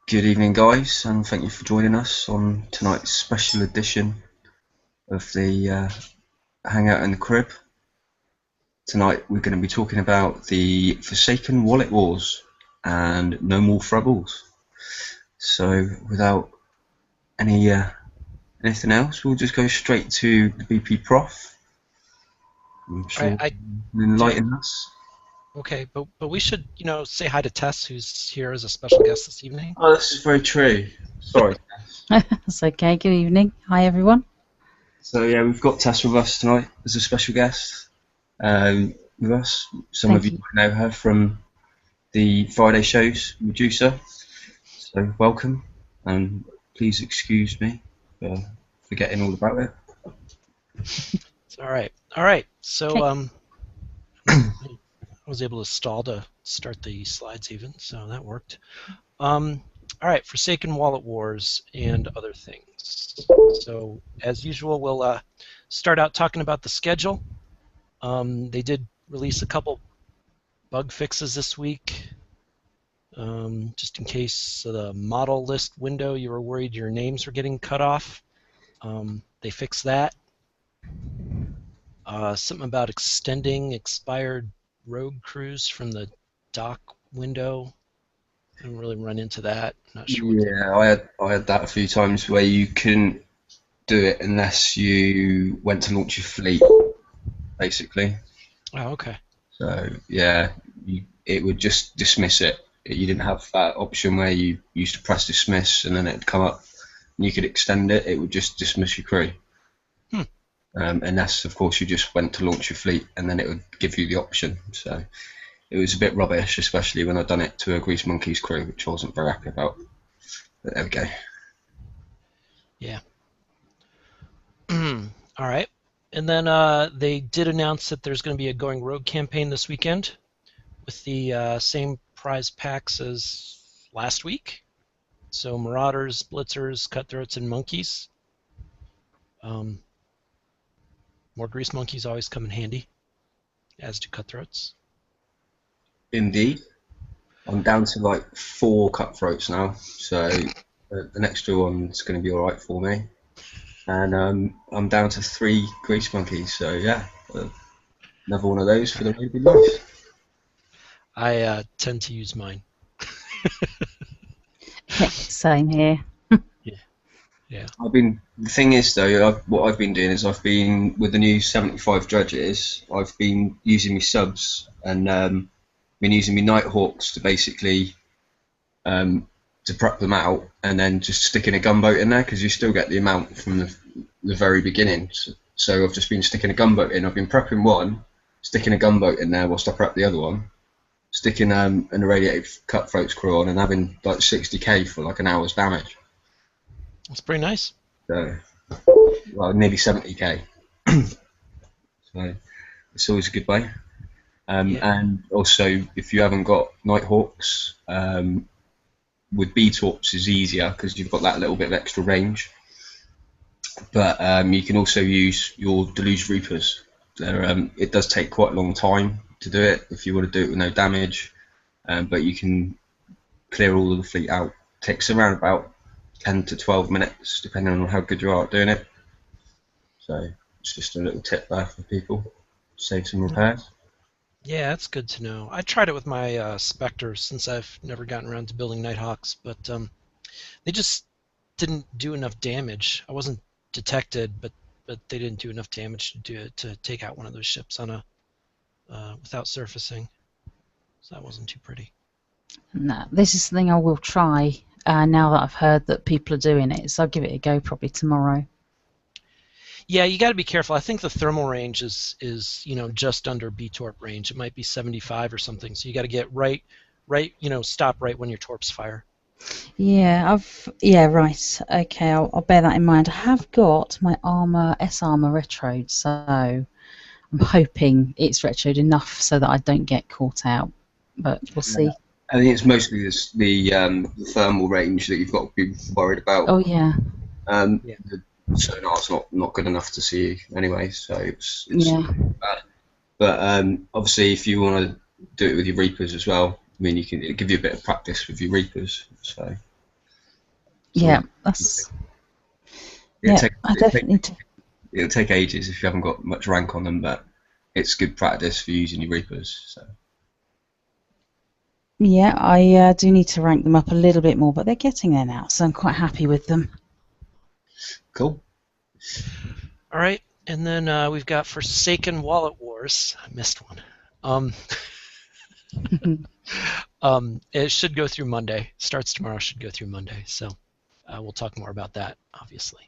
Good evening, guys, and thank you for joining us on tonight's special edition of the Hangout in the Crib. Tonight we're going to be talking about the Forsaken Wallet Wars and no more frubbles. So without anything else, we'll just go straight to the BP prof. I'm sure I will enlighten us. Okay, but we should say hi to Tess, who's here as a special guest this evening. Oh, this is very true. Sorry. That's okay. Good evening. Hi, everyone. So yeah, we've got Tess with us tonight as a special guest. With us, some Thank of you you. might know her from the Friday shows, Medusa. So welcome, and please excuse me for forgetting all about it. It's all right. All right. So Okay. I was able to stall to start the slides even, so that worked. All right, Forsaken Wallet Wars and other things. So as usual, we'll start out talking about the schedule. They did release a couple bug fixes this week. Just in case the model list window you were worried your names were getting cut off. They fixed that. Something about extending expired rogue crews from the dock window. I didn't really run into that. Not sure what the. Yeah, I had that a few times where you couldn't do it unless you went to launch your fleet, basically. Oh, okay. So yeah, it would just dismiss it. You didn't have that option where you used to press dismiss and then it'd come up and you could extend it. It would just dismiss your crew. Hmm. Unless, of course, you just went to launch your fleet and then it would give you the option. So it was a bit rubbish, especially when I'd done it to a Grease Monkeys crew, which I wasn't very happy about. But there we go. Yeah. All right. And then they did announce that there's going to be a Going Rogue campaign this weekend with the same prize packs as last week. So Marauders, Blitzers, Cutthroats, and Monkeys. More Grease Monkeys always come in handy, as do Cutthroats. Indeed. I'm down to like 4 cutthroats now, so an extra one's going to be all right for me. And I'm down to 3 Grease Monkeys, so yeah, another one of those for the road would be nice. I tend to use mine. Yeah, same here. Yeah. The thing is though, what I've been doing is I've been, with the new 75 dredges, I've been using my subs and been using my Nighthawks to basically to prep them out and then just sticking a gunboat in there because you still get the amount from the very beginning. So I've just been sticking a gunboat in. I've been prepping one, sticking a gunboat in there whilst I prep the other one, sticking an irradiated cutthroats crew on and having like 60k for like an hour's damage. That's pretty nice. So, well, nearly 70k. So it's always a good way. Yeah. And also, if you haven't got Nighthawks, with B-Torps is easier because you've got that little bit of extra range. But you can also use your Deluge Reapers. It does take quite a long time to do it if you want to do it with no damage, but you can clear all of the fleet out. It takes around about 10 to 12 minutes, depending on how good you are at doing it. So it's just a little tip there for people. Save some repairs. Yeah, that's good to know. I tried it with my Spectres since I've never gotten around to building Nighthawks, but they just didn't do enough damage. I wasn't detected, but they didn't do enough damage to take out one of those ships on a without surfacing. So that wasn't too pretty. No, this is something I will try now that I've heard that people are doing it. So I'll give it a go probably tomorrow. Yeah, you got to be careful. I think the thermal range is just under B-torp range. It might be 75 or something. So you got to get right, stop right when your torps fire. Yeah, right. Okay, I'll bear that in mind. I have got my S-armor retroed, so I'm hoping it's retroed enough so that I don't get caught out. But we'll see. I think it's mostly the thermal range that you've got to be worried about. Oh yeah. The sonar's not good enough to see you anyway, so it's Yeah. bad. But obviously, if you want to do it with your Reapers as well, I mean, it'll give you a bit of practice with your Reapers. So Yeah, that's. It'll Yeah, take, I it'll take, definitely need to. it'll take ages if you haven't got much rank on them, but it's good practice for using your Reapers. So. Yeah, I do need to rank them up a little bit more, but they're getting there now, so I'm quite happy with them. Cool. All right, and then we've got Forsaken Wallet Wars. I missed one. It should go through Monday. Starts tomorrow, should go through Monday. So we'll talk more about that, obviously.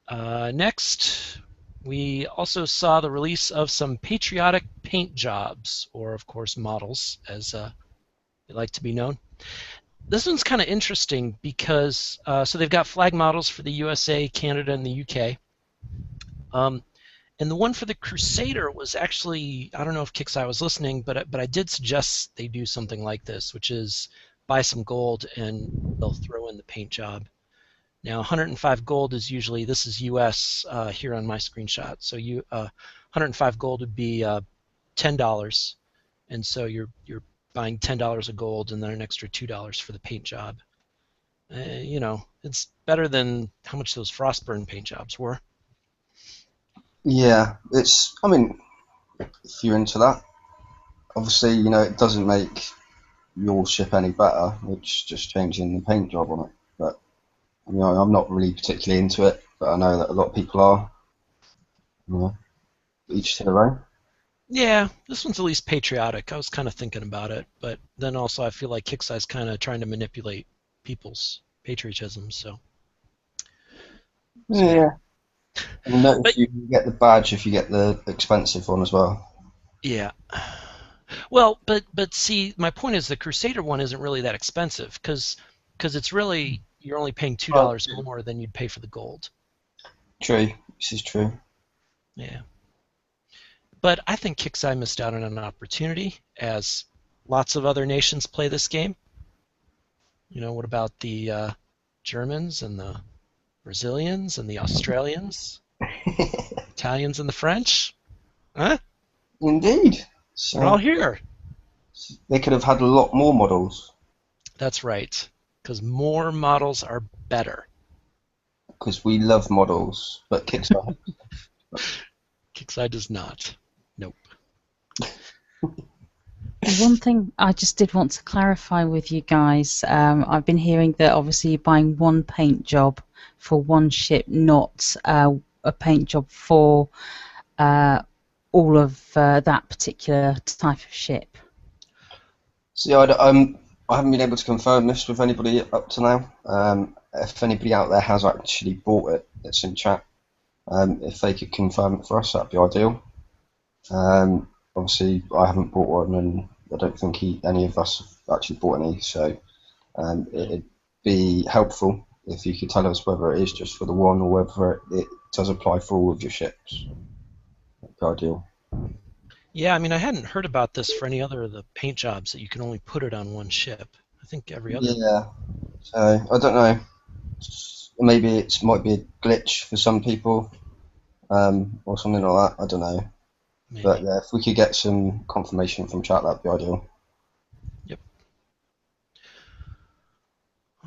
Next, we also saw the release of some patriotic paint jobs, or of course models, as they like to be known. This one's kind of interesting because so they've got flag models for the USA, Canada, and the UK. And the one for the Crusader was actually, I don't know if Kixeye was listening, but I did suggest they do something like this, which is buy some gold and they'll throw in the paint job. Now, 105 gold is usually, this is US here on my screenshot, so 105 gold would be $10, and so you're buying $10 of gold and then an extra $2 for the paint job. You know, it's better than how much those Frostburn paint jobs were. Yeah, it's. I mean, if you're into that, obviously, you know, it doesn't make your ship any better. It's just changing the paint job on it. But you know, I'm not really particularly into it, but I know that a lot of people are. You know, each to their own. Yeah, this one's at least patriotic. I was kind of thinking about it, but then also I feel like Kixeye's kind of trying to manipulate people's patriotism. So Yeah. And notice but you get the badge if you get the expensive one as well. yeah. Well, but see, my point is the Crusader one isn't really that expensive because it's really you're only paying $2 more than you'd pay for the gold. True. This is true. Yeah. But I think Kixeye missed out on an opportunity, as lots of other nations play this game. You know, what about the Germans and the Brazilians and the Australians, Italians and the French? Huh? Indeed. They're all So here. they could have had a lot more models That's right, because more models are better. because we love models, but Kickstarter. Kixeye does not. Nope. One thing I just did want to clarify with you guys, I've been hearing that obviously you're buying one paint job for one ship, not a paint job for all of that particular type of ship. See, I haven't been able to confirm this with anybody up to now. If anybody out there has actually bought it, it's in chat. If they could confirm it for us, that'd be ideal. Obviously, I haven't bought one, and I don't think any of us have actually bought any. So it'd be helpful if you could tell us whether it is just for the one or whether it does apply for all of your ships. That'd be ideal. Yeah, I mean, I hadn't heard about this for any other of the paint jobs that you can only put it on one ship. I think every other. Yeah. So I don't know. Maybe it might be a glitch for some people, or something like that. I don't know. Maybe. But yeah, if we could get some confirmation from chat, that'd be ideal. Yep.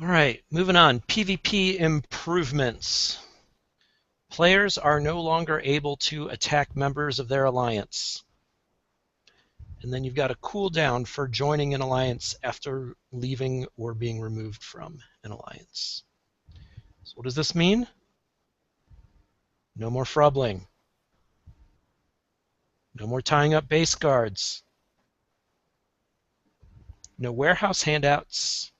All right, moving on. PvP improvements. Players are no longer able to attack members of their alliance. And then you've got a cooldown for joining an alliance after leaving or being removed from an alliance. So what does this mean? No more frubbling. No more tying up base guards. No warehouse handouts.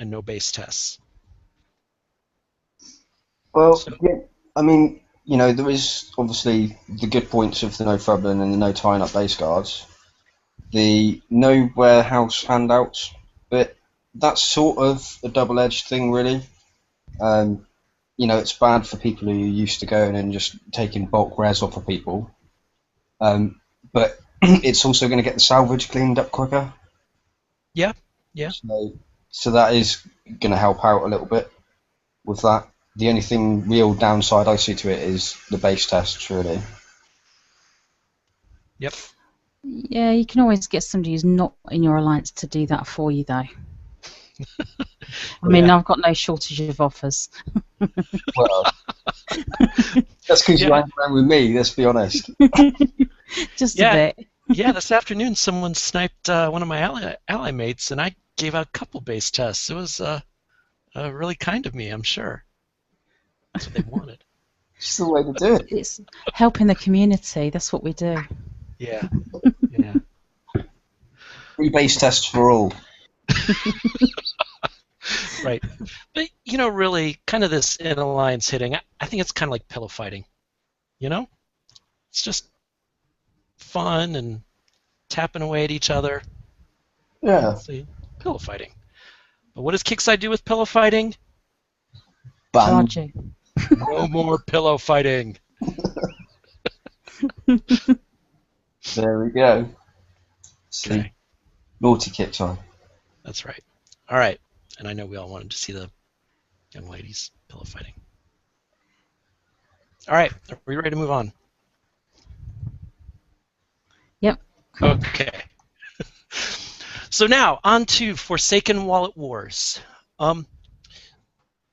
And no base tests. Well, yeah, I mean, you know, there is obviously the good points of the no frubbling and the no tying up base guards. The no warehouse handouts bit, that's sort of a double-edged thing, really. You know, it's bad for people who are used to going and just taking bulk rares off of people. But it's also going to get the salvage cleaned up quicker. Yeah, yeah. So that is going to help out a little bit with that. The only real downside I see to it is the base tests, really. Yep. Yeah, you can always get somebody who's not in your alliance to do that for you, though. I mean, Yeah. I've got no shortage of offers. Well, that's because you Yeah. hang around with me. Let's be honest. Just a Yeah. bit. Yeah, this afternoon someone sniped one of my ally mates, and I gave out a couple base tests. It was really kind of me, I'm sure. That's what they wanted. It's the way to do it. It's helping the community. That's what we do. Yeah, yeah. Free base tests for all. Right. But, really, kind of this in-alliance hitting, I think it's kind of like pillow fighting. It's just fun and tapping away at each other. Yeah. See, pillow fighting. But what does Kickside do with pillow fighting? Bang. Charge you. No more pillow fighting. There we go. See, Okay, naughty Kickside. that's right. All right. And I know we all wanted to see the young ladies pillow fighting. All right. Are we ready to move on? Yep. Okay. So now on to Forsaken Wallet Wars.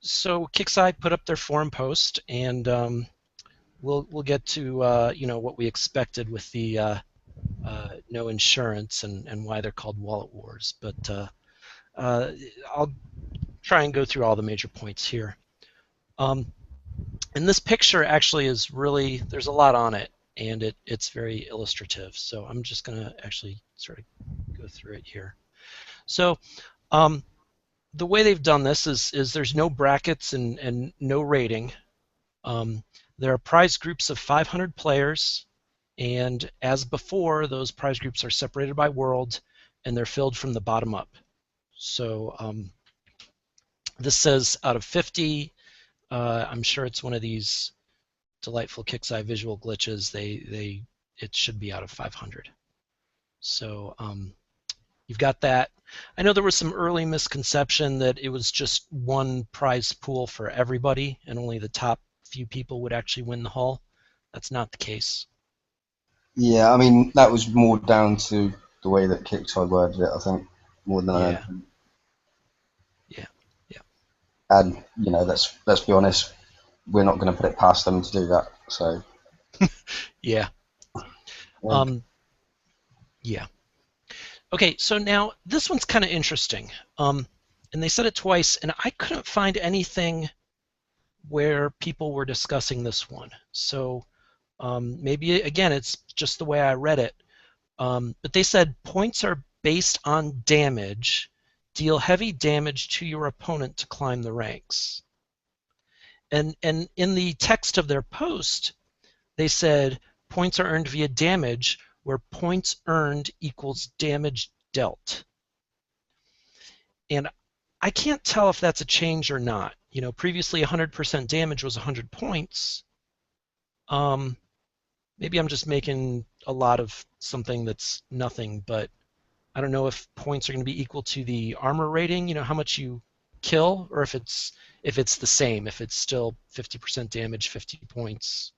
So Kickside put up their forum post, and we'll get to what we expected with the no insurance and why they're called Wallet Wars. But I'll try and go through all the major points here. And this picture actually is really, there's a lot on it, and it's very illustrative. So I'm just going to actually sort of go through it here. So the way they've done this is there's no brackets and no rating. There are prize groups of 500 players, and as before, those prize groups are separated by world, and they're filled from the bottom up. So this says out of 50, I'm sure it's one of these delightful Kickside visual glitches. It should be out of 500. So you've got that. I know there was some early misconception that it was just one prize pool for everybody, and only the top few people would actually win the hull. That's not the case. Yeah, I mean, that was more down to the way that Kickside worded it, I think, more than anything. Yeah. And, let's be honest, we're not going to put it past them to do that. So. Yeah. Yeah. Yeah. Okay, so now this one's kind of interesting. And they said it twice, and I couldn't find anything where people were discussing this one. So maybe, again, it's just the way I read it. But they said points are based on damage. Deal heavy damage to your opponent to climb the ranks. And in the text of their post, they said points are earned via damage, where points earned equals damage dealt. And I can't tell if that's a change or not. Previously 100% damage was 100 points. Maybe I'm just making a lot of something that's nothing, but I don't know if points are going to be equal to the armor rating, how much you kill, or if it's the same, if it's still 50% damage, 50 points,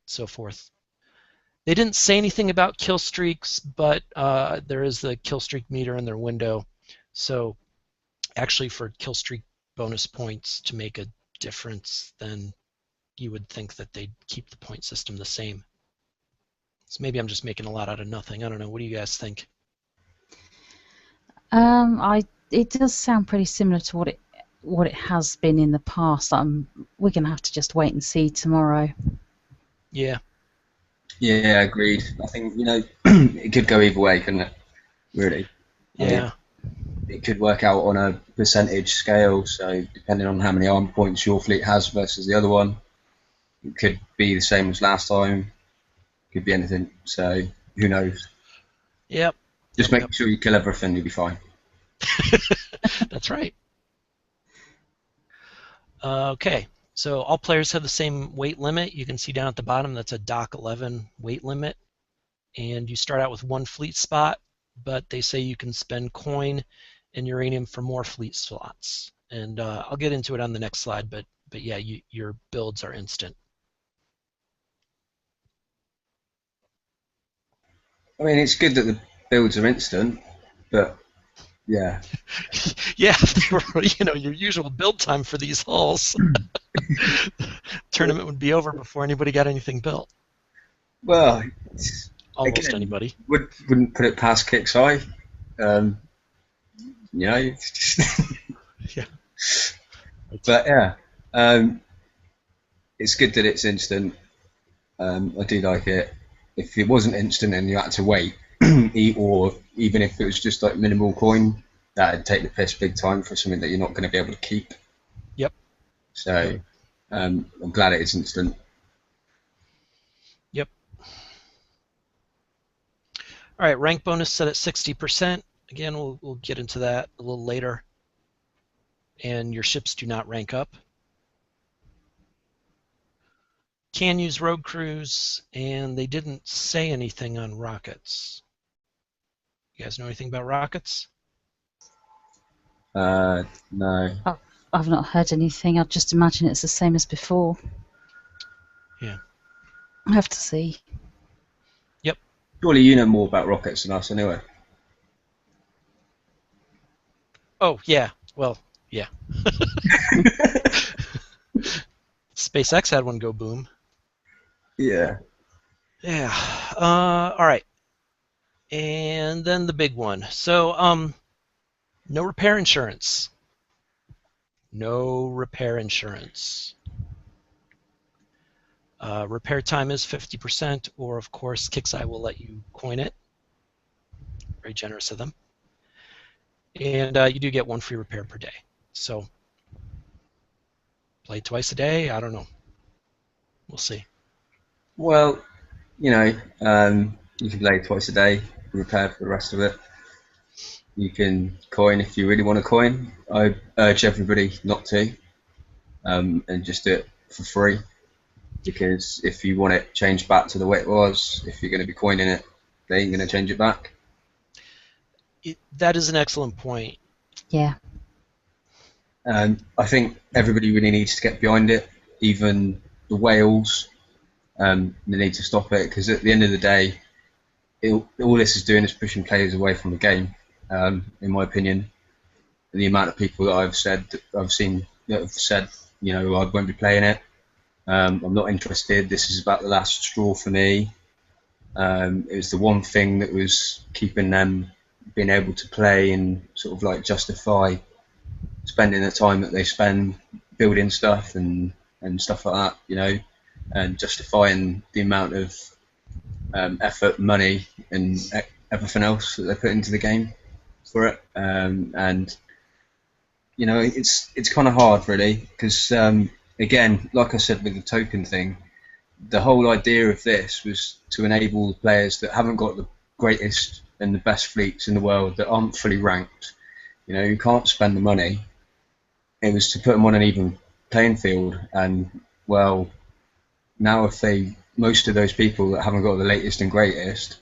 so forth. They didn't say anything about kill streaks, but there is the kill streak meter in their window. So actually for kill streak bonus points to make a difference, then you would think that they'd keep the point system the same. So maybe I'm just making a lot out of nothing. I don't know. What do you guys think? It does sound pretty similar to what it has been in the past. We're gonna have to just wait and see tomorrow. Yeah. Yeah, agreed. I think it could go either way, couldn't it? Really. Yeah. It could work out on a percentage scale. So depending on how many armor points your fleet has versus the other one, it could be the same as last time. Could be anything. So who knows? Yep. Just make sure you kill everything, you'll be fine. That's right. Okay, so all players have the same weight limit. You can see down at the bottom that's a Dock 11 weight limit. And you start out with one fleet spot, but they say you can spend coin and uranium for more fleet slots. And I'll get into it on the next slide, but yeah, your builds are instant. I mean, it's good that the builds are instant, but Yeah. Yeah, for, your usual build time for these hulls, tournament would be over before anybody got anything built. Well, Almost again, anybody. wouldn't put it past KicksEye. It's just Yeah. but yeah, it's good that it's instant. I do like it. If it wasn't instant and you had to wait, or even if it was just like minimal coin, that'd take the piss big time for something that you're not going to be able to keep. Yep. So I'm glad it is instant. Yep. All right, rank bonus set at 60%. Again, we'll get into that a little later. And your ships do not rank up. Can use road crews, and they didn't say anything on rockets. You guys know anything about rockets? No. I've not heard anything. I just imagine it's the same as before. Yeah. I have to see. Yep. Surely you know more about rockets than us, anyway. Oh, yeah. Well, yeah. SpaceX had one go boom. Yeah. Yeah. All right. And then the big one. So, no repair insurance. No repair insurance. Repair time is 50%, or of course, KicksEye will let you coin it. Very generous of them. And you do get one free repair per day. So, play twice a day? I don't know. We'll see. Well, you can play twice a day, repair for the rest of it. You can coin if you really want to coin. I urge everybody not to, and just do it for free. Because if you want it changed back to the way it was, if you're going to be coining it, they ain't going to change it back. That is an excellent point. Yeah. I think everybody really needs to get behind it, even the whales. They need to stop it because at the end of the day, all this is doing is pushing players away from the game. In my opinion, the amount of people that I've seen that have said, I won't be playing it. I'm not interested. This is about the last straw for me. It was the one thing that was keeping them being able to play and sort of like justify spending the time that they spend building stuff and stuff like that, and justifying the amount of effort, money, and everything else that they put into the game for it. And it's kind of hard really because again, like I said with the token thing, the whole idea of this was to enable the players that haven't got the greatest and the best fleets in the world that aren't fully ranked, who can't spend the money. It was to put them on an even playing field. And well, now most of those people that haven't got the latest and greatest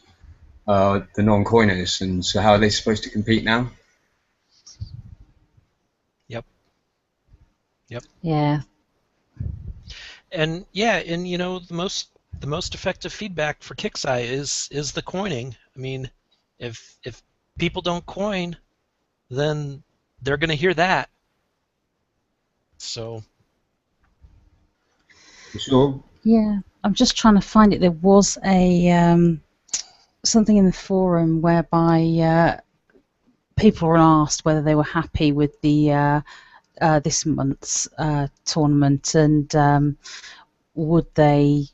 are the non-coiners, and so how are they supposed to compete now? Yep. Yeah. And the most effective feedback for KicksEye is the coining. I mean, if people don't coin, then they're going to hear that. So. For sure. Yeah. I'm just trying to find it. There was a something in the forum whereby people were asked whether they were happy with the this month's tournament and would they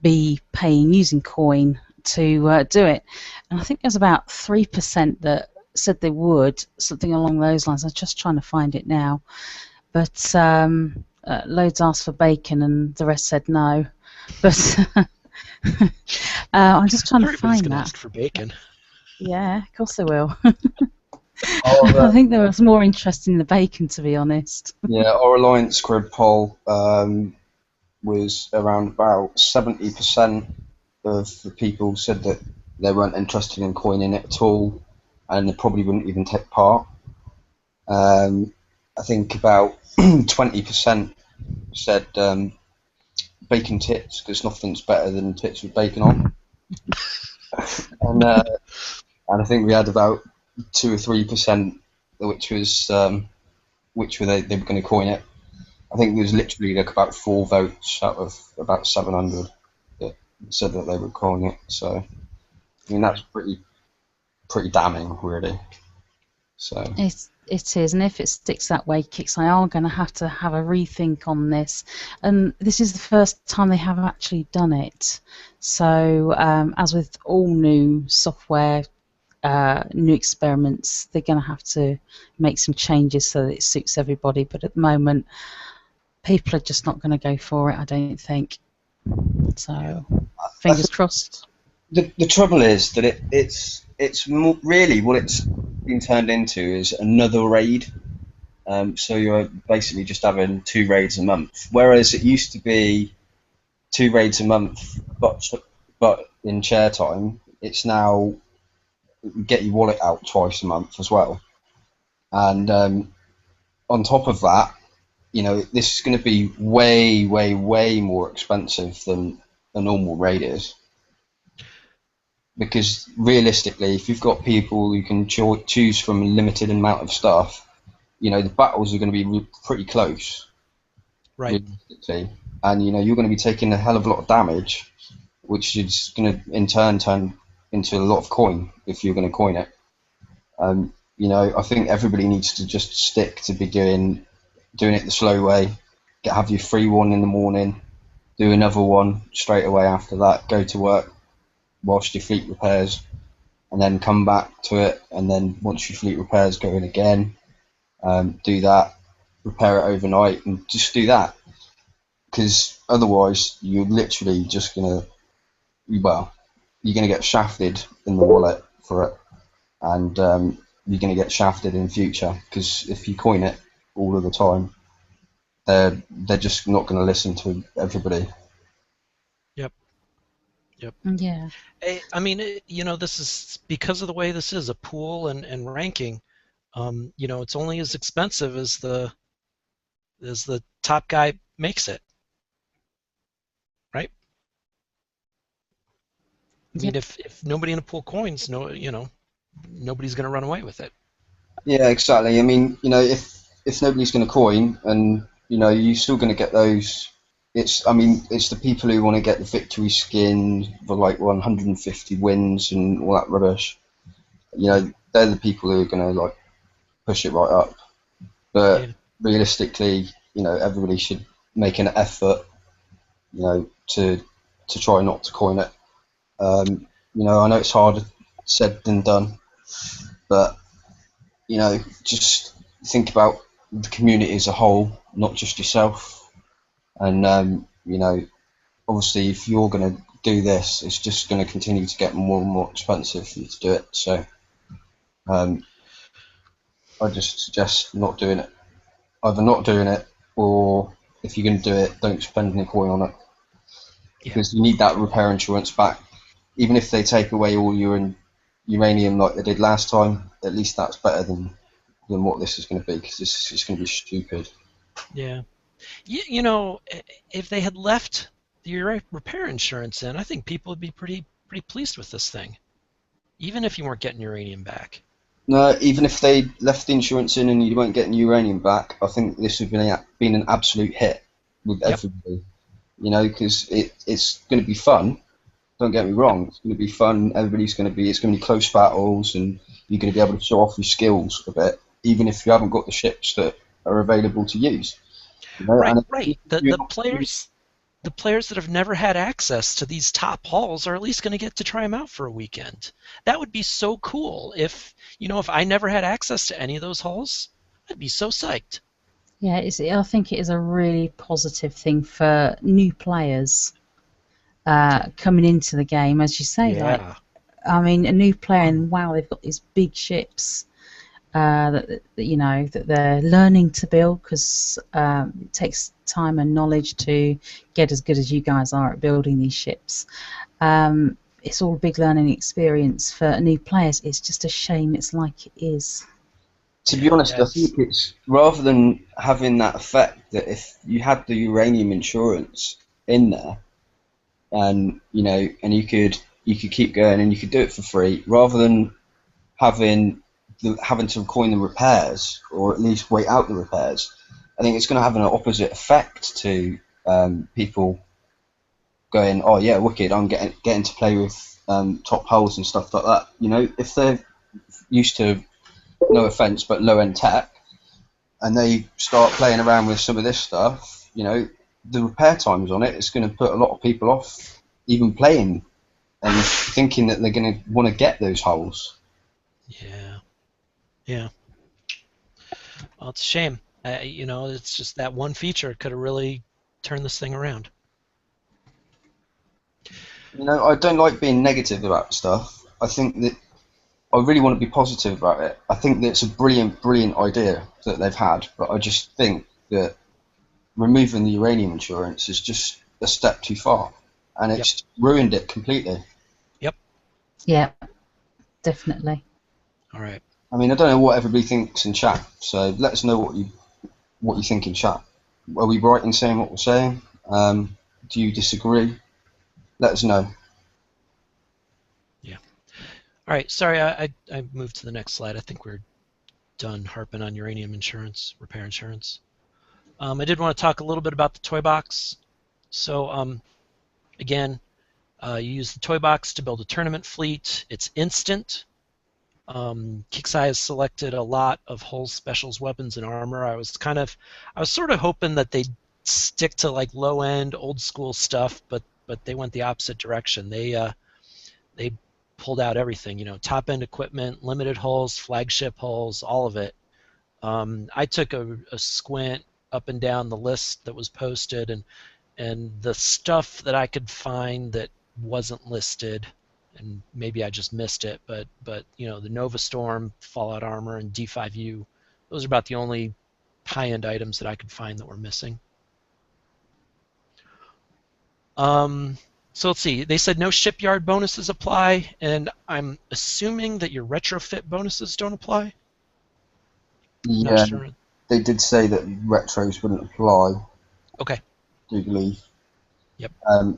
be paying using coin to do it. And I think there's about 3% that said they would, something along those lines. I'm just trying to find it now. But loads asked for bacon and the rest said no. But I'm just trying to find gonna that. ask for bacon. Yeah, of course they will. I think there was more interest in the bacon, to be honest. Yeah, our Alliance Grid poll was around about 70% of the people said that they weren't interested in coining it at all, and they probably wouldn't even take part. I think about 20% said bacon tits, because nothing's better than tits with bacon on. And I think we had about 2 or 3%, which were they were going to coin it. I think there was literally like about 4 votes out of about 700 that said that they would coin it. So I mean that's pretty damning, really. So it is, and if it sticks that way, Kicks, I are going to have a rethink on this. And this is the first time they have actually done it. So as with all new software, new experiments, they're going to have to make some changes so that it suits everybody. But at the moment, people are just not going to go for it, I don't think. So fingers crossed. The trouble is that it's really what it's been turned into is another raid. So you're basically just having 2 raids a month, whereas it used to be 2 raids a month, but in share time, it's now get your wallet out twice a month as well. And on top of that, this is going to be way, way, way more expensive than a normal raid is. Because realistically, if you've got people who can choose from a limited amount of stuff, the battles are going to be pretty close. Right. Realistically. And, you're going to be taking a hell of a lot of damage, which is going to, in turn into a lot of coin if you're going to coin it. I think everybody needs to just stick to be doing it the slow way. Have your free one in the morning, do another one straight away after that, go to work whilst your fleet repairs, and then come back to it, and then once your fleet repairs, go in again, do that, repair it overnight, and just do that. Because otherwise, you're literally just you're gonna get shafted in the wallet for it, and you're gonna get shafted in future. Because if you coin it all of the time, they're just not gonna listen to everybody. Yep. Yeah. I mean, this is because of the way this is a pool and ranking. It's only as expensive as the top guy makes it, right? I mean, if nobody in a pool coins, nobody's going to run away with it. Yeah, exactly. I mean, if nobody's going to coin, and you're still going to get those. It's the people who want to get the victory skin for like 150 wins and all that rubbish. They're the people who are going to like push it right up. But realistically, everybody should make an effort, to try not to coin it. I know it's harder said than done, but just think about the community as a whole, not just yourself. And obviously, if you're going to do this, it's just going to continue to get more and more expensive for you to do it. So, I just suggest not doing it. Either not doing it, or if you're going to do it, don't spend any coin on it, because you need that repair insurance back. Even if they take away all your uranium like they did last time, at least that's better than what this is going to be, because this is going to be stupid. Yeah. If they had left the repair insurance in, I think people would be pretty pleased with this thing, even if you weren't getting uranium back. No, even if they left the insurance in and you weren't getting uranium back, I think this would have been an absolute hit with everybody. Because it's going to be fun. Don't get me wrong, it's going to be fun. It's going to be close battles, and you're going to be able to show off your skills a bit, even if you haven't got the ships that are available to use. Right. The players that have never had access to these top halls are at least going to get to try them out for a weekend. That would be so cool if I never had access to any of those halls. I'd be so psyched. Yeah, I think it is a really positive thing for new players coming into the game, as you say. Yeah. A new player, and wow, they've got these big ships that they're learning to build, because it takes time and knowledge to get as good as you guys are at building these ships. It's all a big learning experience for new players. It's just a shame it's like it is. To be honest, I think it's rather than having that effect, that if you had the uranium insurance in there, and and you could keep going and you could do it for free, rather than having having to coin the repairs, or at least wait out the repairs, I think it's going to have an opposite effect to people going, oh yeah, wicked, I'm getting to play with top hulls and stuff like that. You know, if they're used to, no offence, but low end tech, and they start playing around with some of this stuff, you know, the repair times on it is going to put a lot of people off even playing and thinking that they're going to want to get those holes. Yeah. Well, it's a shame. You know, it's just that one feature could have really turned this thing around. You know, I don't like being negative about stuff. I think that I really want to be positive about it. I think that it's a brilliant, brilliant idea that they've had, but I just think that removing the uranium insurance is just a step too far, and it's ruined it completely. Yep. Yeah, definitely. All right. I mean, I don't know what everybody thinks in chat, so let us know what you think in chat. Are we right in saying what we're saying? Do you disagree? Let us know. Yeah. All right. Sorry, I moved to the next slide. I think we're done harping on uranium insurance, repair insurance. I did want to talk a little bit about the toy box. So again, you use the toy box to build a tournament fleet. It's instant. Kixeye has selected a lot of Hull Specials weapons and armor. I was sort of hoping that they'd stick to like low end, old school stuff, but they went the opposite direction. They pulled out everything. You know, top end equipment, limited hulls, flagship hulls, all of it. I took a squint up and down the list that was posted, and the stuff that I could find that wasn't listed, and maybe I just missed it, but you know, the Nova Storm, Fallout Armor, and D5U, those are about the only high-end items that I could find that were missing. So let's see. They said no shipyard bonuses apply, and I'm assuming that your retrofit bonuses don't apply. Yeah, Not sure. they did say that retros wouldn't apply. Okay. I do believe. Yep.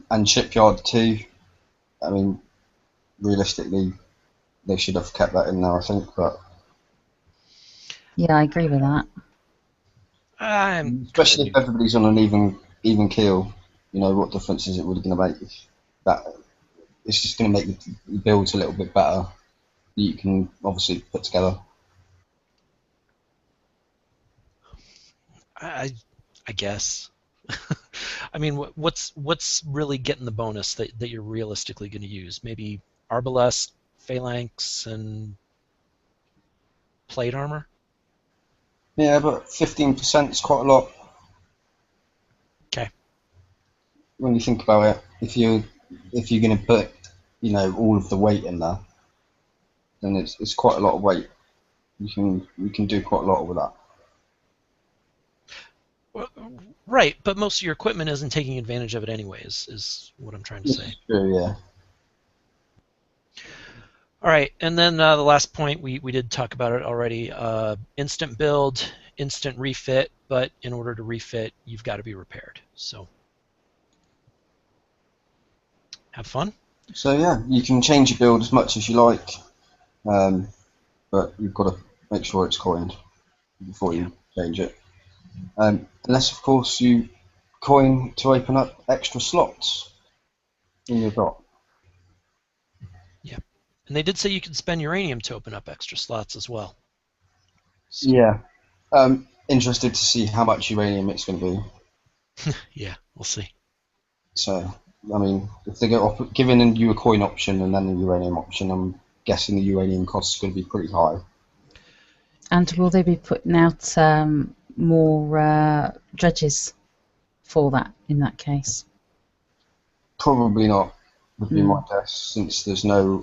And shipyard too. I mean, realistically, they should have kept that in there, I think. But Yeah, I agree with that. especially if everybody's on an even keel, you know, what difference is it really going to make? That it's just going to make the builds a little bit better. That you can obviously put together. I guess. I mean, what's really getting the bonus that you're realistically going to use? Maybe arbalest, phalanx, and plate armor. Yeah, but 15% is quite a lot. Okay. When you think about it, if you're going to put, you know, all of the weight in there, then it's quite a lot of weight. You can do quite a lot with that. Right, but most of your equipment isn't taking advantage of it anyways, is what I'm trying to say. True, yeah. All right, and then the last point, we did talk about it already. Instant build, instant refit, but in order to refit, you've got to be repaired. So have fun. So yeah, you can change your build as much as you like, but you've got to make sure it's coined before you change it. Unless, of course, you coin to open up extra slots in your dot. Yeah, and they did say you can spend uranium to open up extra slots as well. So. Yeah. Interested to see how much uranium it's going to be. Yeah, we'll see. So, I mean, if they get giving you a coin option and then a uranium option, I'm guessing the uranium cost is going to be pretty high. And will they be putting out more dredges for that in that case? Probably not, would be my guess, since there's no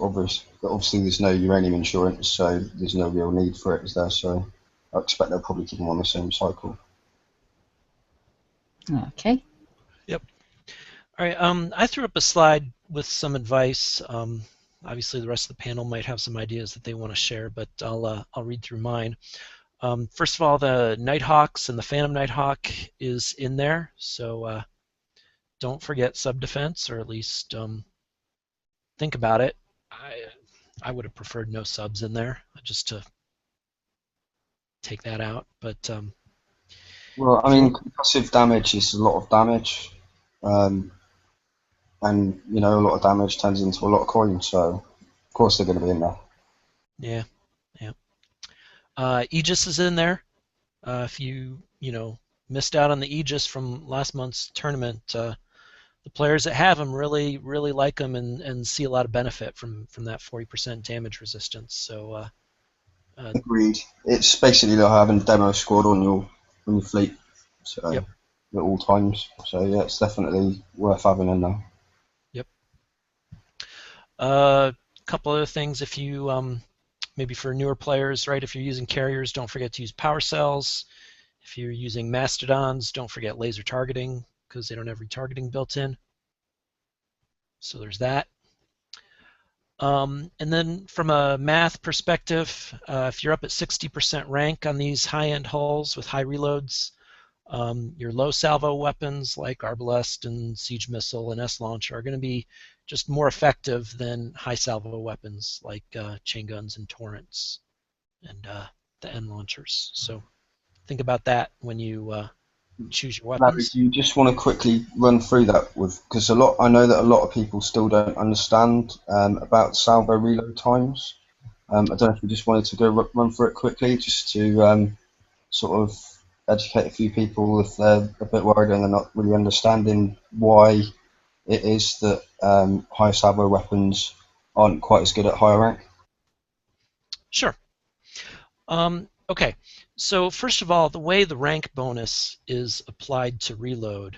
obviously there's no uranium insurance, so there's no real need for it, is there? So I expect they'll probably keep them on the same cycle. Okay. Yep. All right. I threw up a slide with some advice. Obviously, the rest of the panel might have some ideas that they want to share, but I'll read through mine. First of all, the Nighthawks and the Phantom Nighthawk is in there, so don't forget sub-defense, or at least think about it. I would have preferred no subs in there, just to take that out. But Well, I if mean, you concussive damage is a lot of damage, um, and you know, a lot of damage turns into a lot of coins. So, of course, they're going to be in there. yeah, Aegis is in there. If you know missed out on the Aegis from last month's tournament, the players that have them really like them and see a lot of benefit from that 40% damage resistance. So Agreed. It's basically like having a demo squad on your fleet, so yep, at all times. So yeah, it's definitely worth having in there. yep. A couple other things if you maybe for newer players, right? If you're using carriers, don't forget to use power cells. If you're using mastodons, don't forget laser targeting because they don't have retargeting built in. So there's that. And then from a math perspective, if you're up at 60% rank on these high-end hulls with high reloads, your low salvo weapons like Arbalest and Siege Missile and S-Launcher are going to be just more effective than high salvo weapons like chain guns and torrents and the N launchers. So think about that when you choose your Larry, weapons. do you just want to quickly run through that with because I know that a lot of people still don't understand about salvo reload times. I don't know if you just wanted to go run through it quickly, just to sort of educate a few people if they're a bit worried and they're not really understanding why it is that high salvo weapons aren't quite as good at higher rank. Sure. Okay, so first of all, the way the rank bonus is applied to reload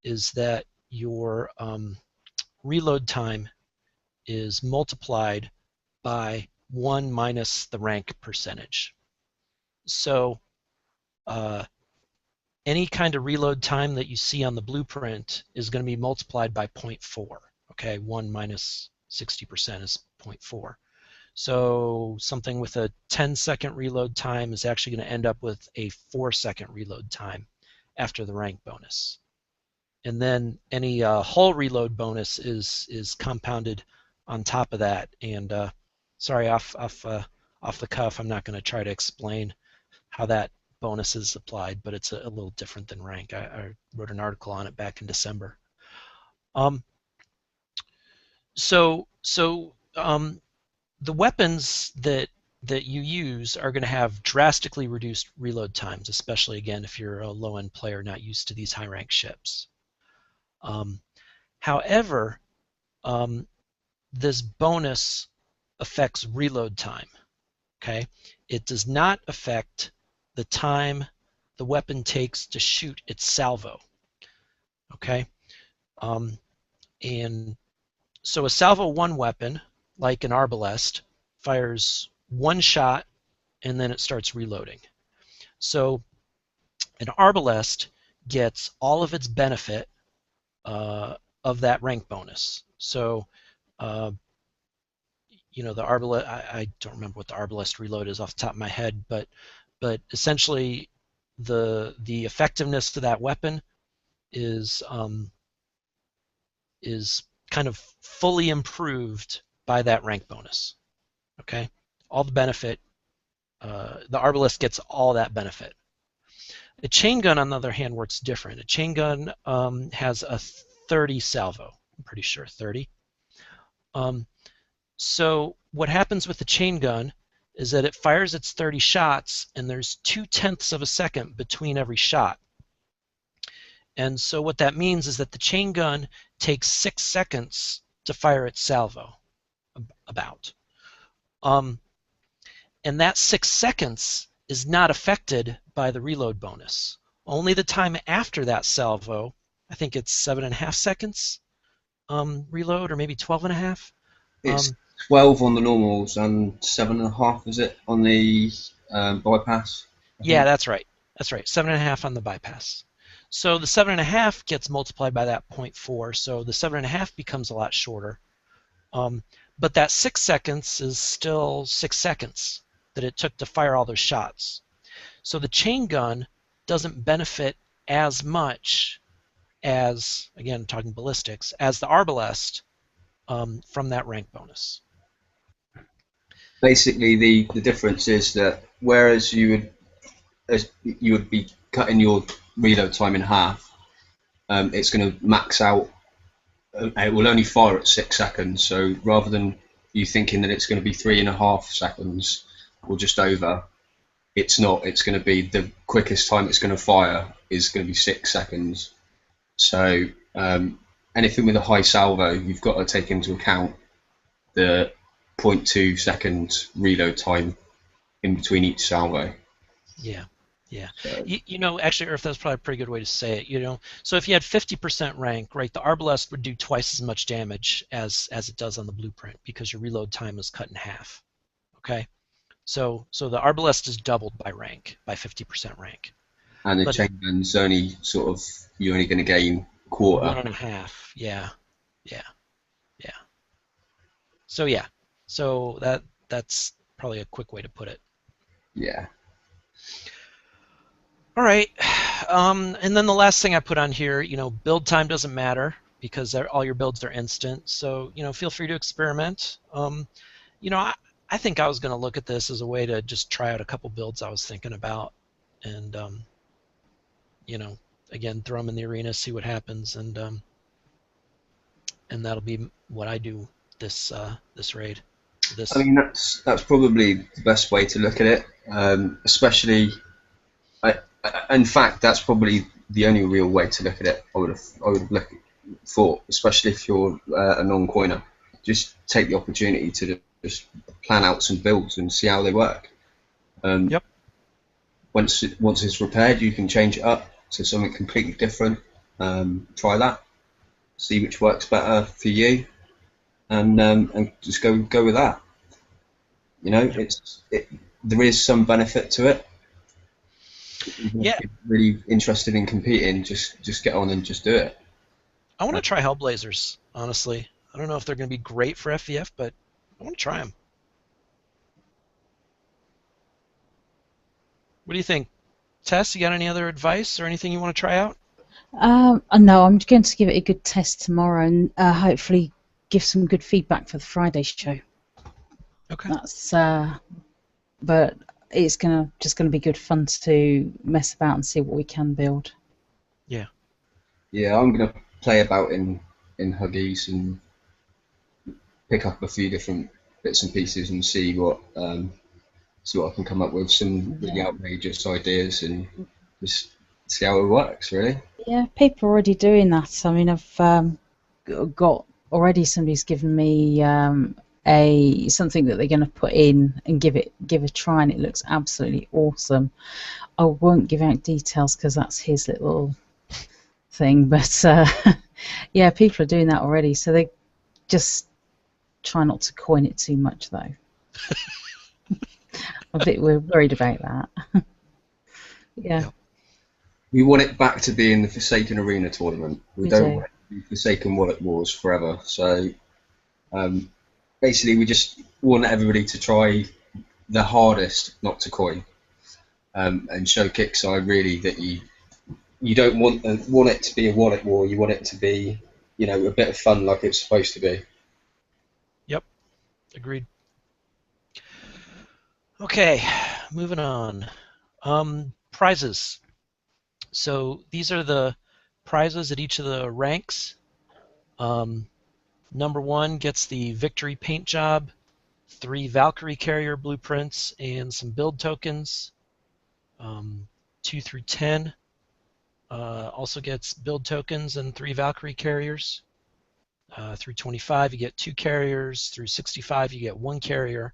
is that your reload time is multiplied by 1 minus the rank percentage. So any kind of reload time that you see on the blueprint is going to be multiplied by 0.4. Okay, 1 minus 60% is 0.4. So something with a 10-second reload time is actually going to end up with a 4-second reload time after the rank bonus. And then any hull reload bonus is compounded on top of that. And sorry, off the cuff, I'm not going to try to explain how that bonus is applied, but it's a little different than rank. I wrote an article on it back in December. So the weapons that you use are going to have drastically reduced reload times, especially again if you're a low-end player not used to these high-rank ships. However, this bonus affects reload time. Okay, it does not affect the time the weapon takes to shoot its salvo. Okay, and so a salvo 1 weapon, like an Arbalest, fires 1 shot and then it starts reloading. So an Arbalest gets all of its benefit of that rank bonus. So you know the Arbalest, I don't remember what the Arbalest reload is off the top of my head, but essentially the effectiveness of that weapon is kind of fully improved by that rank bonus. Okay, all the benefit, the Arbalest gets all that benefit. A chain gun, on the other hand, works different. A chain gun has a 30 salvo. I'm pretty sure 30. So what happens with the chain gun is that it fires its 30 shots, and there's 0.2 of a second between every shot. And so what that means is that the chain gun takes 6 seconds to fire its salvo, about. And that 6 seconds is not affected by the reload bonus. Only the time after that salvo, I think it's 7.5 seconds reload, or maybe 12.5. It's 12 on the normals and 7.5, is it, on the bypass? Yeah, that's right. That's right. 7.5 on the bypass. So the 7.5 gets multiplied by that 0.4, so the 7.5 becomes a lot shorter. But that 6 seconds is still 6 seconds that it took to fire all those shots. So the chain gun doesn't benefit as much as, again, talking ballistics, as the Arbalest from that rank bonus. Basically, the difference is that whereas you would as you would be cutting your reload time in half, it's going to max out. It will only fire at 6 seconds. So rather than you thinking that it's going to be 3.5 seconds or just over, it's not. It's going to be the quickest time it's going to fire is going to be 6 seconds. So anything with a high salvo, you've got to take into account the 0.2 second reload time in between each salvo. Yeah. Yeah. So, You know, actually, Earth, that's probably a pretty good way to say it. You know, so if you had 50% rank, right, the arbalest would do twice as much damage as it does on the blueprint because your reload time is cut in half. Okay. So the arbalest is doubled by rank, by 50% rank. and the But chain gun's only sort of, you're only going to gain a quarter. 1.5. Yeah. Yeah. Yeah. So yeah. So that's probably a quick way to put it. Yeah. All right. And then the last thing I put on here, you know, build time doesn't matter because all your builds are instant. So, you know, feel free to experiment. You know, I think I was going to look at this as a way to just try out a couple builds I was thinking about and, you know, again, throw them in the arena, see what happens. And that'll be what I do this raid. I mean, that's probably the best way to look at it, especially. In fact, that's probably the only real way to look at it. I would have thought, especially if you're a non-coiner, just take the opportunity to just plan out some builds and see how they work. Yep. Once it's repaired, you can change it up to something completely different. Try that, see which works better for you, and just go with that. You know, Yep. There is some benefit to it. Even if Yeah. you're really interested in competing, just get on and just do it. I want to try Hellblazers, honestly. I don't know if they're going to be great for FVF, but I want to try them. What do you think? Tess, you got any other advice or anything you want to try out? No, I'm going to give it a good test tomorrow and hopefully give some good feedback for the Friday show. Okay. That's but it's just gonna be good fun to mess about and see what we can build. Yeah. Yeah, I'm gonna play about in Huggies and pick up a few different bits and pieces and see what I can come up with. Some really outrageous ideas and just see how it works. Really. Yeah, people are already doing that. I mean, I've got already somebody's given me something that they're going to put in and give a try, and it looks absolutely awesome. I won't give out details because that's his little thing, but yeah, people are doing that already. So they just try not to coin it too much, though. We're worried about that. Yeah. Yep. We want it back to being the Forsaken Arena tournament. We don't want it to be Forsaken Wallet Wars forever. So basically, we just want everybody to try the hardest not to coin, and show Kickside really that you don't want it to be a wallet war. You want it to be, you know, a bit of fun like it's supposed to be. Yep. Agreed. Okay, moving on. Prizes. So these are the prizes at each of the ranks. Number 1 gets the Victory paint job, 3 Valkyrie carrier blueprints, and some build tokens. 2 through 10 also gets build tokens and 3 Valkyrie carriers. Through 25 you get 2 carriers. Through 65 you get 1 carrier.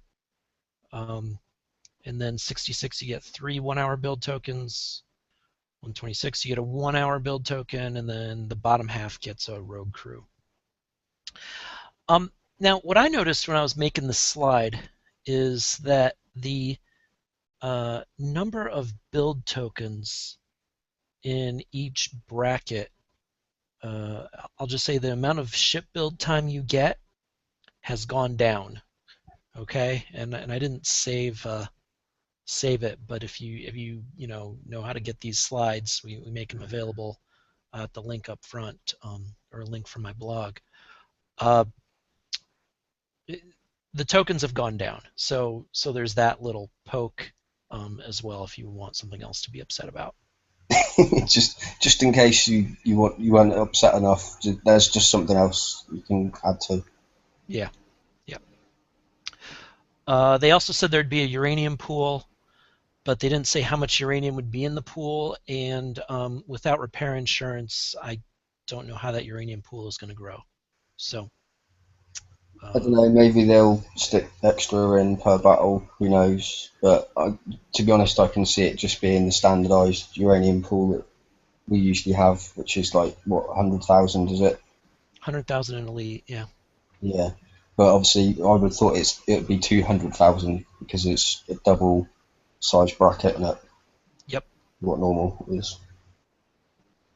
And then 66 you get 3 1-hour build tokens. 126 you get a 1-hour build token, and then the bottom half gets a rogue crew. Now what I noticed when I was making this slide is that the number of build tokens in each bracket, I'll just say the amount of ship build time you get has gone down. Okay, and I didn't save it, but if you know how to get these slides, we make them available at the link up front, or a link from my blog. The tokens have gone down, so there's that little poke as well if you want something else to be upset about. just in case you weren't upset enough, there's just something else you can add to. Yeah. They also said there'd be a uranium pool, but they didn't say how much uranium would be in the pool, and without repair insurance, I don't know how that uranium pool is going to grow. So I don't know, maybe they'll stick extra in per battle, who knows, but to be honest, I can see it just being the standardised uranium pool that we usually have, which is like, what, 100,000, is it? 100,000 in elite, yeah. Yeah, but obviously I would have thought it'd be 200,000 because it's a double size bracket and it. Yep. What normal is.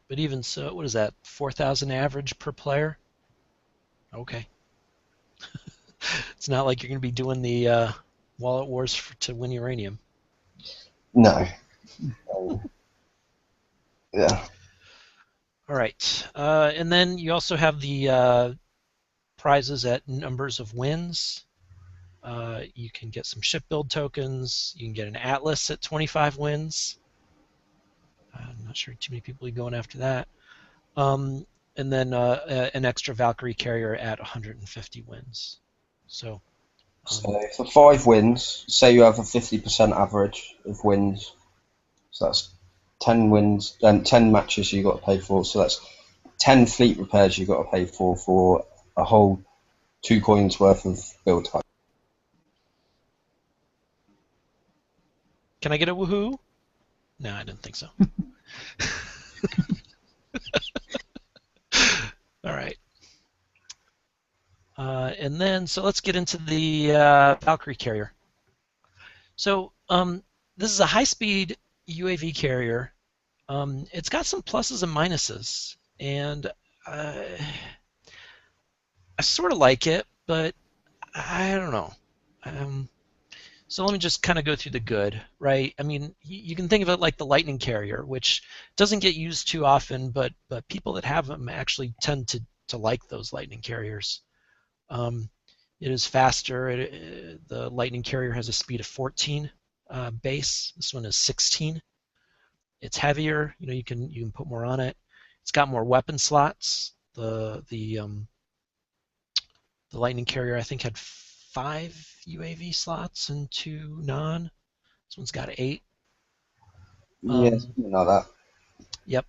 But even so, what is that? 4,000 average per player? Okay. It's not like you're going to be doing the wallet wars to win uranium. No. Yeah. All right. And then you also have the prizes at numbers of wins. You can get some ship build tokens. You can get an Atlas at 25 wins. I'm not sure too many people are going after that. And then an extra Valkyrie carrier at 150 wins. So For 5 wins, say you have a 50% average of wins, so that's 10 wins, and 10 matches you got to pay for. So that's 10 fleet repairs you got to pay for a whole 2 coins worth of build time. can I get a woohoo? No, I didn't think so. All right. And then, so let's get into the Valkyrie carrier. So this is a high-speed UAV carrier. It's got some pluses and minuses, and I sort of like it, but I don't know. So let me just kind of go through the good, right? I mean, you can think of it like the Lightning carrier, which doesn't get used too often, but people that have them actually tend to like those Lightning carriers. It is faster. The Lightning carrier has a speed of 14 base. This one is 16. It's heavier. You can put more on it. It's got more weapon slots. The Lightning carrier I think had 5 UAV slots and 2 non. This one's got 8. Yeah, something like that. Yep.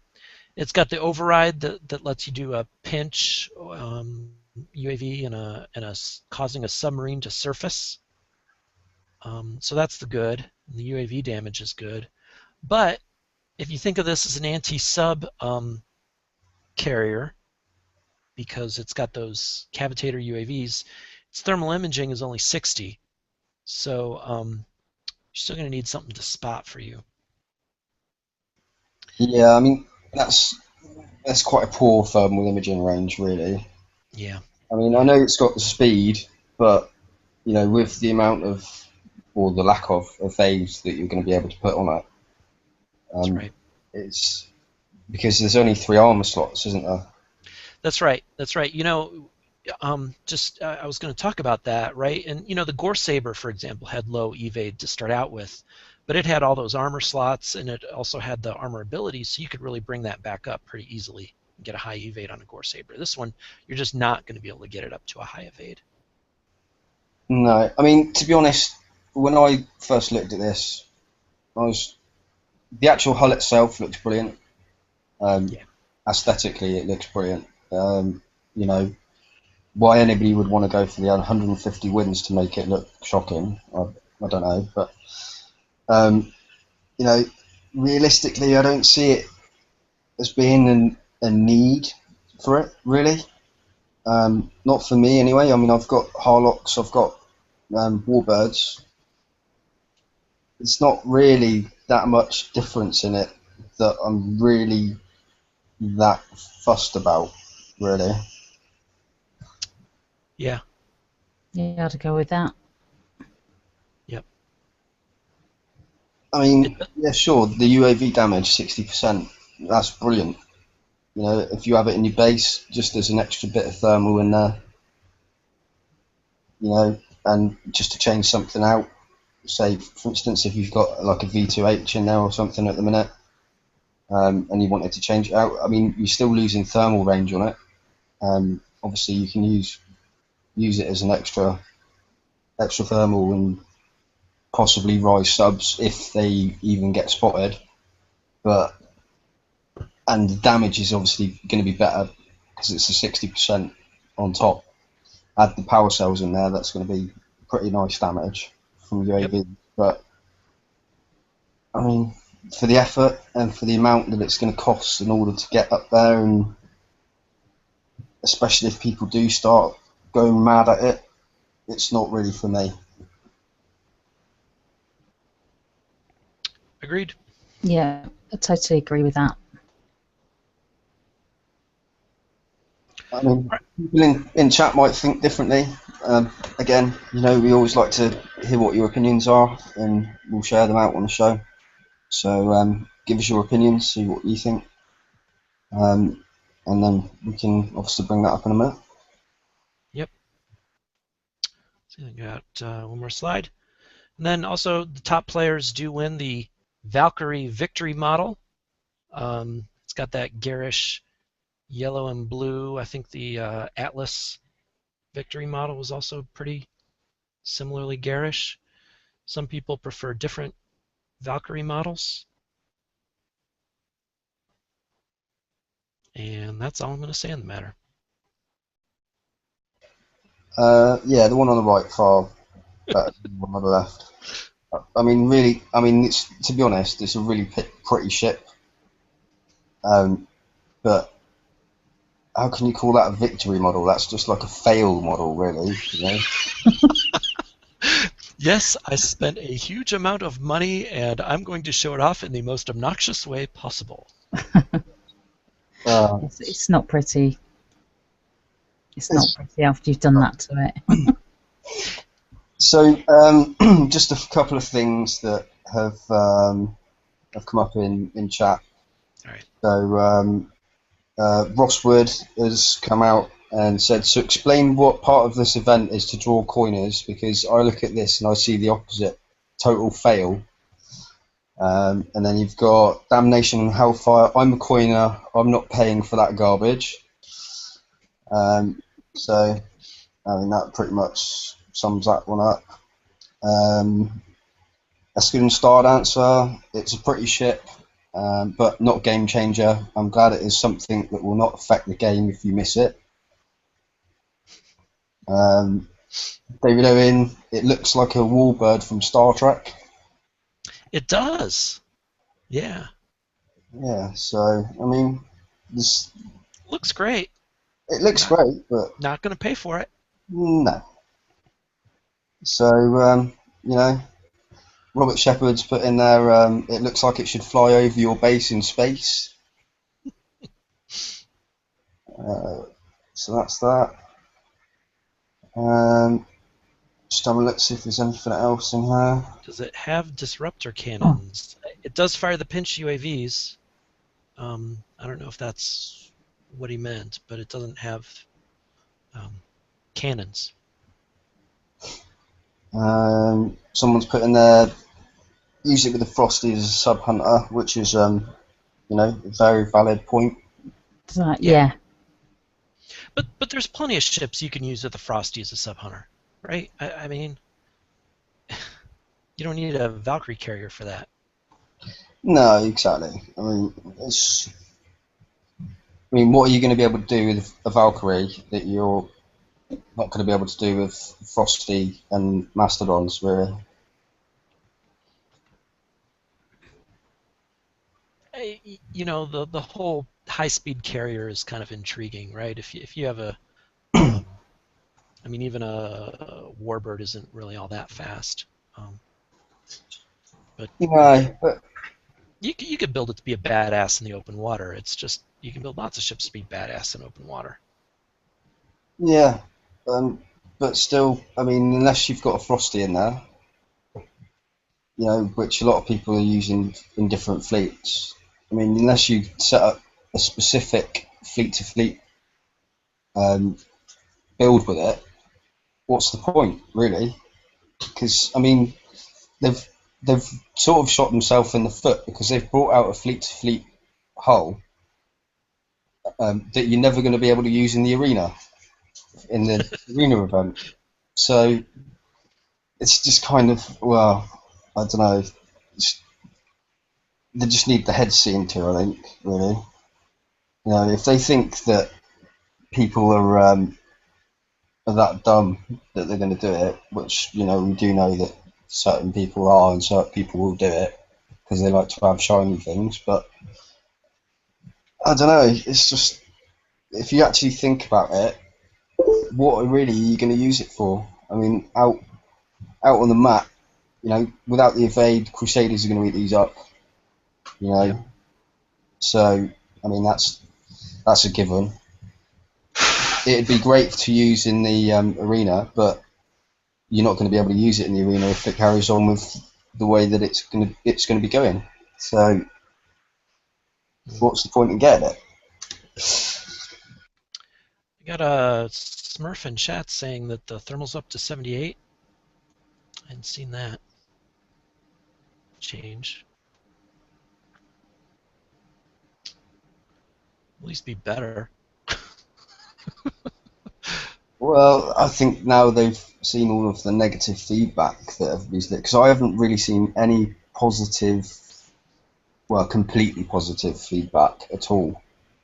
It's got the override that lets you do a pinch UAV and causing a submarine to surface. So that's the good. The UAV damage is good. But if you think of this as an anti-sub carrier, because it's got those cavitator UAVs, its thermal imaging is only 60. So you're still going to need something to spot for you. Yeah, I mean, that's quite a poor thermal imaging range, really. Yeah. I mean, I know it's got the speed, but with the amount of, or the lack of phase that you're going to be able to put on it, That's right. It's because there's only 3 armor slots, isn't there? That's right. That's right. I was going to talk about that, right? And the Gore Saber, for example, had low evade to start out with, but it had all those armor slots, and it also had the armor abilities, so you could really bring that back up pretty easily and get a high evade on a Gore Saber. This one, you're just not going to be able to get it up to a high evade. No, I mean, to be honest, when I first looked at this, the actual hull itself looks brilliant. Aesthetically, it looks brilliant. Why anybody would want to go for the 150 wins to make it look shocking, I don't know. But realistically, I don't see it as being a need for it, really. Not for me, anyway. I mean, I've got Harlocks, I've got Warbirds. It's not really that much difference in it that I'm really that fussed about, really. Yeah. Yeah, I'd go with that. Yep. I mean, yeah, sure, the UAV damage, 60%, that's brilliant. If you have it in your base, just as an extra bit of thermal in there, and just to change something out, say, for instance, if you've got like a V2H in there or something at the minute, and you wanted to change it out, I mean, you're still losing thermal range on it. Obviously, you can use it as an extra thermal and possibly rise subs if they even get spotted. And the damage is obviously going to be better because it's a 60% on top. Add the power cells in there, that's going to be pretty nice damage from UAV. Yep. But I mean, for the effort and for the amount that it's going to cost in order to get up there, and especially if people do start going mad at it, it's not really for me. Agreed. Yeah, I totally agree with that. I mean, people in chat might think differently. Again, you know, we always like to hear what your opinions are, and we'll share them out on the show. So give us your opinions, see what you think, and then we can obviously bring that up in a minute. Yep. So I got one more slide. And then also the top players do win the Valkyrie Victory model. It's got that garish yellow and blue. I think the Atlas Victory model was also pretty similarly garish. Some people prefer different Valkyrie models. And that's all I'm going to say on the matter. Yeah, the one on the right far better than the one on the left. I mean, really, it's, to be honest, it's a really pretty ship. But how can you call that a victory model? That's just like a fail model, really. You know? Yes, I spent a huge amount of money, and I'm going to show it off in the most obnoxious way possible. It's not pretty. It's not pretty after you've done that to it. So, just a couple of things that have come up in chat. All right. So, Ross Wood has come out and said, so explain what part of this event is to draw coiners, because I look at this and I see the opposite, total fail. And then you've got Damnation and Hellfire. I'm a coiner, I'm not paying for that garbage. So, I mean, that pretty much sums that one up. Escudo Star Dancer, it's a pretty ship, but not game changer. I'm glad it is something that will not affect the game if you miss it. David Owen, it looks like a warbird from Star Trek. It does. Yeah. Yeah, so, I mean, this, Looks great. it looks great, but Not going to pay for it. no. So, you know, Robert Shepard's put in there, it looks like it should fly over your base in space. So that's that. Just have a look, see if there's anything else in here. Does it have disruptor cannons? It does fire the pinch UAVs. I don't know if that's what he meant, but it doesn't have cannons. Someone's put in there, use it with the Frosty as a sub hunter, which is, you know, a very valid point. Yeah. But there's plenty of ships you can use with the Frosty as a sub hunter, right? I mean, you don't need a Valkyrie carrier for that. No, exactly. I mean, what are you going to be able to do with a Valkyrie that you're not going to be able to do with Frosty and Mastodons, really? You know, the whole high-speed carrier is kind of intriguing, right? If you have a, I mean, even a Warbird isn't really all that fast, but you could build it to be a badass in the open water. It's just you can build lots of ships to be badass in open water. Yeah, but still, I mean, unless you've got a Frosty in there, you know, which a lot of people are using in different fleets. I mean, unless you set up a specific fleet-to-fleet build with it, what's the point, really? Because, I mean, they've sort of shot themselves in the foot because they've brought out a fleet to fleet hull that you're never going to be able to use in the arena event. So it's just kind of, well, I don't know. They just need the head seen to, I think, really. You know, if they think that people are that dumb that they're going to do it, which, you know, we do know that certain people are and certain people will do it because they like to have shiny things, but I don't know, it's just, if you actually think about it, what really are you going to use it for? I mean, out on the map, you know, without the evade, Crusaders are going to eat these up, you know. Yep. So, I mean, that's a given. It'd be great to use in the arena, but you're not going to be able to use it in the arena if it carries on with the way that it's going to be going. So, what's the point in getting it? We got a Smurf in chat saying that the thermal's up to 78. I hadn't seen that change. At least be better. Well, I think now they've seen all of the negative feedback that everybody's because I haven't really seen any positive, well, completely positive feedback at all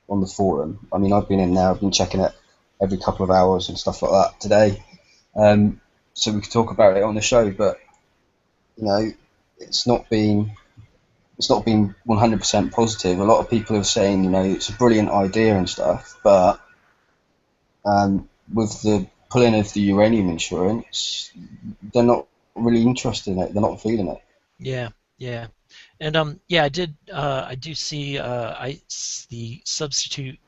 on the forum. I mean, I've been in there, I've been checking it every couple of hours and stuff like that today, so we could talk about it on the show. But you know, it's not been 100% positive. A lot of people are saying, you know, it's a brilliant idea and stuff, but with the pulling of the uranium insurance, they're not really interested in it. They're not feeling it. Yeah, yeah, and yeah, I do see the substitute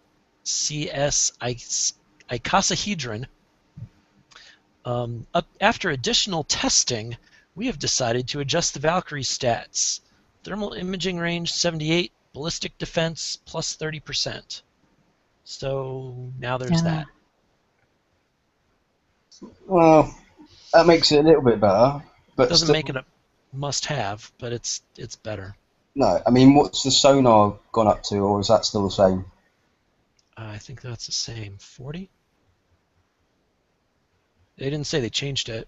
CS icosahedron. After additional testing, we have decided to adjust the Valkyrie stats. Thermal imaging range 78, ballistic defense plus 30%. So now there's that. Well, that makes it a little bit better, but Doesn't still, make it a must-have, but it's better. no. I mean, what's the sonar gone up to, or is that still the same? I think that's the same. 40? They didn't say they changed it.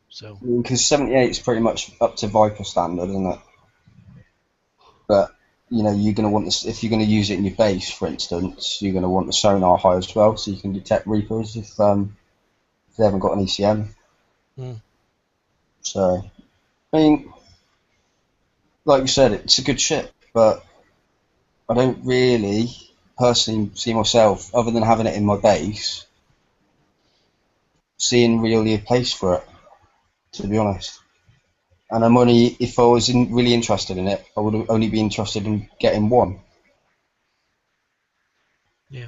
So Because 78 is pretty much up to Viper standard, isn't it? But you know, you're going to want this if you're going to use it in your base, for instance. You're going to want the sonar high as well, so you can detect Reapers if they haven't got an ECM. So, I mean, like you said, it's a good ship, but I don't really personally see myself, other than having it in my base, seeing really a place for it, to be honest. And I'm only, if I was really interested in it, I would only be interested in getting one. yeah.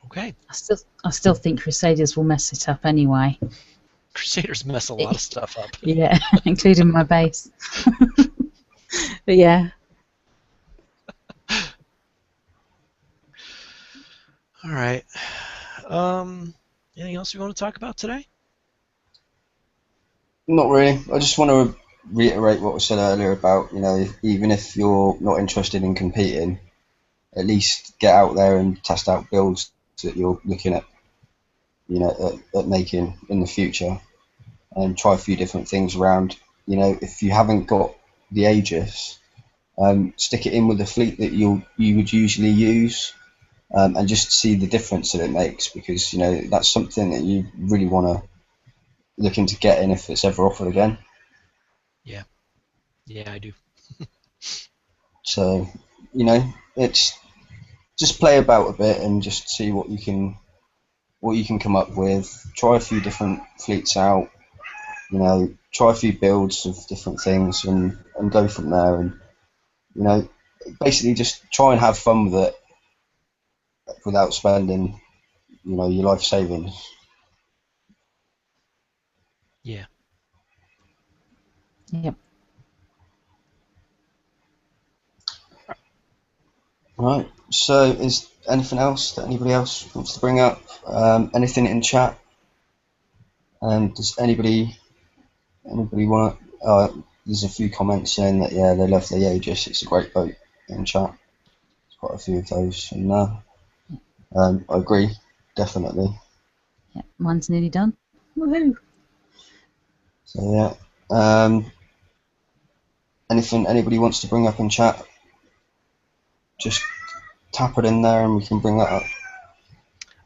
Okay. I still think Crusaders will mess it up anyway. Crusaders mess a lot of stuff up. Yeah, including my base. But yeah. All right. Anything else you want to talk about today? Not really. I just want to reiterate what was said earlier about, you know, even if you're not interested in competing, at least get out there and test out builds that you're looking at, you know, at making in the future, and try a few different things around. You know, if you haven't got the Aegis, stick it in with the fleet that you would usually use, and just see the difference that it makes, because you know that's something that you really want to look into getting if it's ever offered again. Yeah, I do. So, you know, it's just play about a bit and just see what you can come up with. Try a few different fleets out. You know, try a few builds of different things and go from there. And you know, basically just try and have fun with it without spending, you know, your life savings. Yeah. Yep. Right. So, is anything else that anybody else wants to bring up? Anything in chat? Does anybody want to? There's a few comments saying that they love the Aegis. It's a great boat in chat. There's quite a few of those, and I agree, definitely. Yeah, mine's nearly done. Woohoo! So anything anybody wants to bring up in chat, just tap it in there and we can bring that up.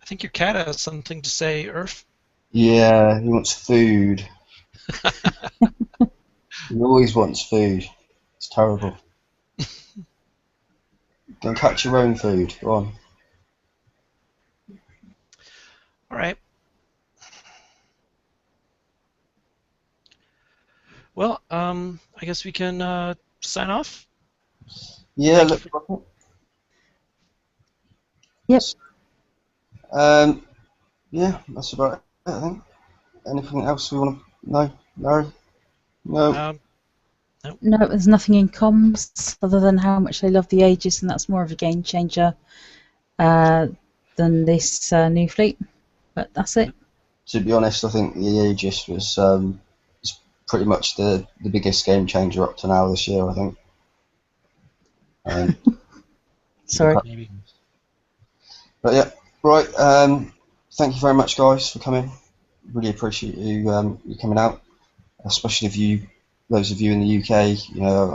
I think your cat has something to say, Irf. Yeah, he wants food. He always wants food. It's terrible. Go and catch your own food. Go on. All right. Well, I guess we can sign off. Yeah, Thank look. Yep. Yeah, that's about it, I think. Anything else we want to know? Larry? No. No, there's nothing in comms other than how much they love the Aegis, and that's more of a game changer than this new fleet. But that's it. To be honest, I think the Aegis was pretty much the biggest game changer up to now this year, I think. Sorry. Maybe. But yeah, right. Thank you very much, guys, for coming. Really appreciate you coming out, especially those of you in the UK. I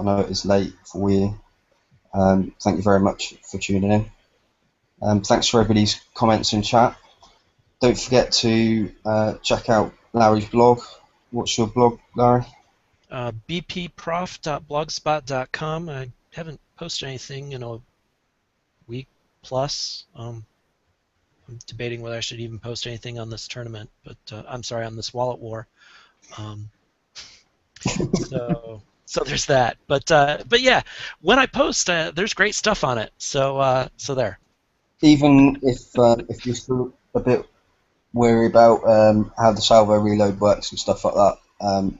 know it is late for you. Thank you very much for tuning in. Thanks for everybody's comments in chat. Don't forget to check out Larry's blog. What's your blog, Larry? bpprof.blogspot.com. I haven't posted anything in a week plus. I'm debating whether I should even post anything on this tournament, but I'm sorry, on this wallet war. So there's that. But yeah, when I post, there's great stuff on it. So there. Even if you're still a bit wary about how the salvo reload works and stuff like that,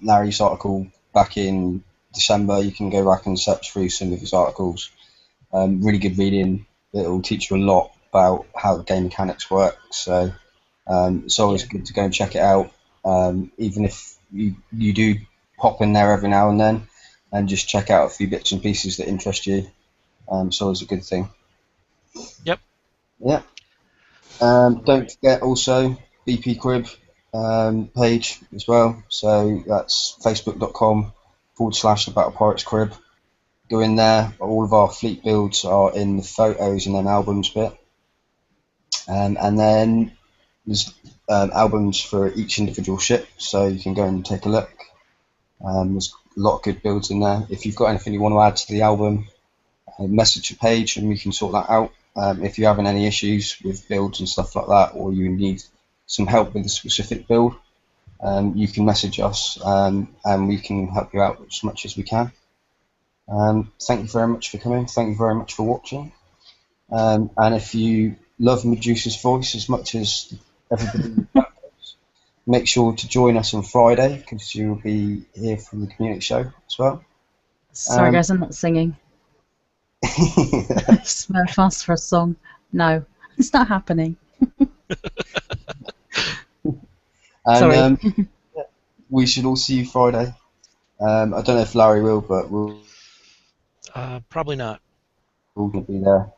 Larry's article back in December, you can go back and search through some of his articles. Really good reading. It'll teach you a lot about how the game mechanics work. So it's always good to go and check it out. Even if you do pop in there every now and then and just check out a few bits and pieces that interest you. It's always a good thing. Yep. Yeah. Don't forget also BP Crib page as well. So that's facebook.com/The Battle Pirates Crib. Go in there. All of our fleet builds are in the photos and then albums bit. And then there's albums for each individual ship, so you can go and take a look. There's a lot of good builds in there. If you've got anything you want to add to the album, message a page and we can sort that out. If you're having any issues with builds and stuff like that, or you need some help with a specific build, you can message us and we can help you out as much as we can. Thank you very much for coming. Thank you very much for watching. And if you love Medusa's voice as much as everybody does, make sure to join us on Friday because you'll be here from the community show as well. Sorry, guys, I'm not singing. Smurf asked for a song. No, it's not happening. And we should all see you Friday. I don't know if Larry will, but we'll probably not. We're going to be there.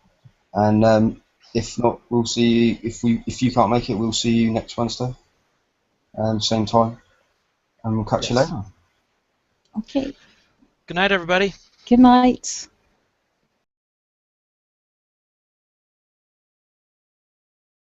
And if not, we'll see you. If you can't make it, we'll see you next Wednesday, same time, and we'll catch you later. Okay. Good night, everybody. Good night.